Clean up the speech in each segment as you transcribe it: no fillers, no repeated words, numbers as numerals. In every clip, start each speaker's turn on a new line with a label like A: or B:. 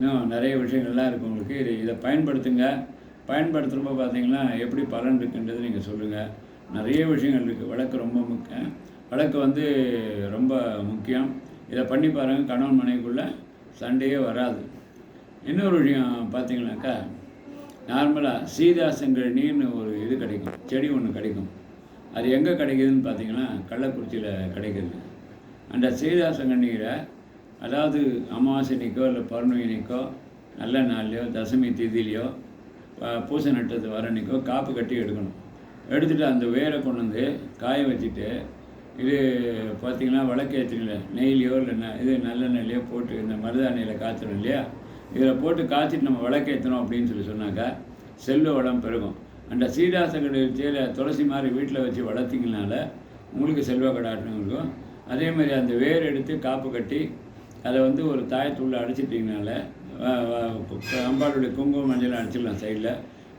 A: இன்னும் நிறைய விஷயங்கள்லாம் இருக்குது உங்களுக்கு. இதை பயன்படுத்துங்க. பயன்படுத்துகிறப்ப பார்த்தீங்கன்னா, எப்படி பலன் இருக்குன்றது நீங்கள் சொல்லுங்கள். நிறைய விஷயங்கள் இருக்குது. வழக்கு ரொம்ப முக்கியம். வழக்கு வந்து ரொம்ப முக்கியம். இதை பண்ணி பாருங்கள். கணவன் மனைவிக்குள்ளே சண்டையே வராது. இன்னொரு விஷயம் பார்த்தீங்கன்னாக்கா, நார்மலாக சீதாசங்கழனின்னு ஒரு இது கிடைக்கும், செடி ஒன்று கிடைக்கும். அது எங்கே கிடைக்குதுன்னு பார்த்தீங்கன்னா, கள்ளக்குறிச்சியில் கிடைக்குது. அந்த சீதாசங்கழனியில் அதாவது அமாவாசை அன்னைக்கோ இல்லை பௌர்ணமி அன்னைக்கோ நல்ல நாள்லையோ தசமி திதிலையோ பூசை நட்டது வர அன்னைக்கோ காப்பு கட்டி எடுக்கணும். எடுத்துகிட்டு அந்த வேரை கொண்டு வந்து காய வச்சுட்டு, இது பார்த்திங்கன்னா விளக்கேற்றுங்கள நெய்லையோ இல்லை இது நல்லெண்ணெய்லையோ போட்டு இந்த மருதாணியில் காய்ச்சணும் இல்லையா, இதில் போட்டு காய்ச்சிட்டு நம்ம விளக்கேற்றணும் அப்படின்னு சொன்னாக்கா செல்வ வளம் பெருகும். அந்த சீதாசங்கடையில் துளசி மாதிரி வீட்டில் வச்சு வளர்த்திங்கனால உங்களுக்கு செல்வ கடாட்டம் இருக்கும். அதேமாதிரி அந்த வேர் எடுத்து காப்பு கட்டி அதை வந்து ஒரு தாயத்துள்ள அடிச்சிட்டிங்கனால அம்பாளுடைய குங்குமம் மஞ்சள் அடிச்சிடலாம், சைடில்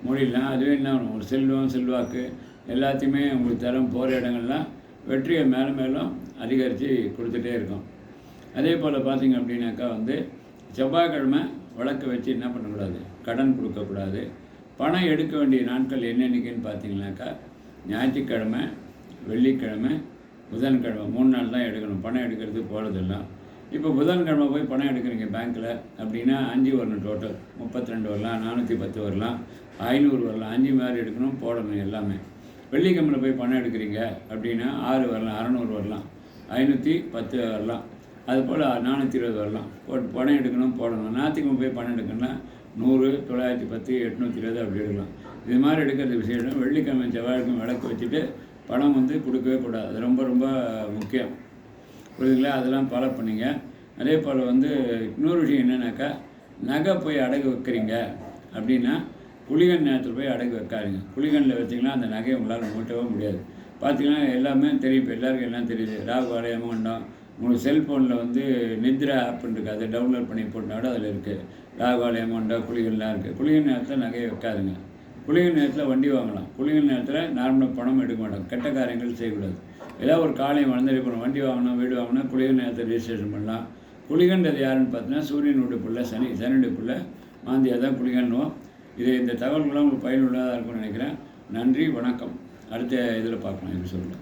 A: மூடிடலாம். அதுவே என்ன ஒரு செல்வம் செல்வாக்கு எல்லாத்தையுமே உங்களுக்கு தரம் போகிற இடங்கள்லாம் வெற்றியை மேலும் மேலும் அதிகரித்து கொடுத்துட்டே இருக்கும். அதே போல் பார்த்திங்க அப்படின்னாக்கா வந்து செவ்வாய்க்கிழமை விளக்கு வச்சு என்ன பண்ணக்கூடாது, கடன் கொடுக்கக்கூடாது. பணம் எடுக்க வேண்டிய நாட்கள் என்னென்னைக்குன்னு பார்த்தீங்கன்னாக்கா ஞாயிற்றுக்கிழமை, வெள்ளிக்கிழமை, புதன்கிழமை 3 நாள் தான் எடுக்கணும். பணம் எடுக்கிறது போகிறதெல்லாம். இப்போ புதன்கிழமை போய் பணம் எடுக்கிறீங்க பேங்க்கில் அப்படின்னா 5 வரணும். டோட்டல் 32 வரலாம், 410 வரலாம், 500 வரலாம். 5 மாதிரி எடுக்கணும், போடணும் எல்லாமே. வெள்ளிக்கிழமையில் போய் பணம் எடுக்கிறீங்க அப்படின்னா 6 வரலாம், 600 வரலாம், 510 வரலாம், அதுபோல் 420 வரலாம். போட்டு பணம் எடுக்கணும், போடணும். ஞாயிற்றுக்கிழமை போய் பணம் எடுக்கணும்னா 100, 910, 820 அப்படி எடுக்கலாம். இது மாதிரி எடுக்கிறது விஷயம். வெள்ளிக்கிழமை செவ்வாய்க்கிழமை விளக்கு வச்சுட்டு பணம் வந்து கொடுக்கவே கூடாது. அது ரொம்ப ரொம்ப முக்கியம், புரியுதுங்களா? அதெல்லாம் ஃபாலோ பண்ணிங்க. அதே போல் வந்து இன்னொரு விஷயம் என்னென்னாக்கா, நகை போய் அடகு வைக்கிறீங்க அப்படின்னா குளிகன் நேரத்தில் போய் அடகு வைக்காதீங்க. குளிகனில் வச்சிங்கன்னா அந்த நகையை உங்களால் மூட்டவே முடியாது. பார்த்திங்கன்னா எல்லாமே தெரியும், இப்போ எல்லாருக்கும் எல்லாம் தெரியுது. ராகு அலையமோண்டம் உங்களுக்கு செல்ஃபோனில் வந்து நித்ரா ஆப்னு இருக்குது, அதை டவுன்லோட் பண்ணி போட்டோட அதில் இருக்குது. ராகு அலையமோண்டம் குளிகன்லாம் இருக்குது. குளிகன் நேரத்தில் நகையை வைக்காதுங்க. குளிகை நேரத்தில் வண்டி வாங்கலாம். குளிகை நேரத்தில் நார்மலாக பணம் எடுக்க மாட்டோம். கெட்ட காரியங்கள் செய்யக்கூடாது. ஏதாவது ஒரு காலையும் வளர்ந்து இப்போ வண்டி வாங்கணும், வீடு வாங்கணும், குளிகை நேரத்தை ரெஜிஸ்ட்ரேஷன் பண்ணலாம். குளிகன்றது யாருன்னு பார்த்தீங்கன்னா சூரியனுடைய பிள்ளை சனியுடைய பிள்ளை மாந்தியாக தான் குளிகன்னுவோம். இந்த தகவல்கள்லாம் உங்களுக்கு பயனுள்ளதாக இருக்கும்னு நினைக்கிறேன். நன்றி, வணக்கம். அடுத்த இதில் பார்க்கலாம் எபிசோடில்.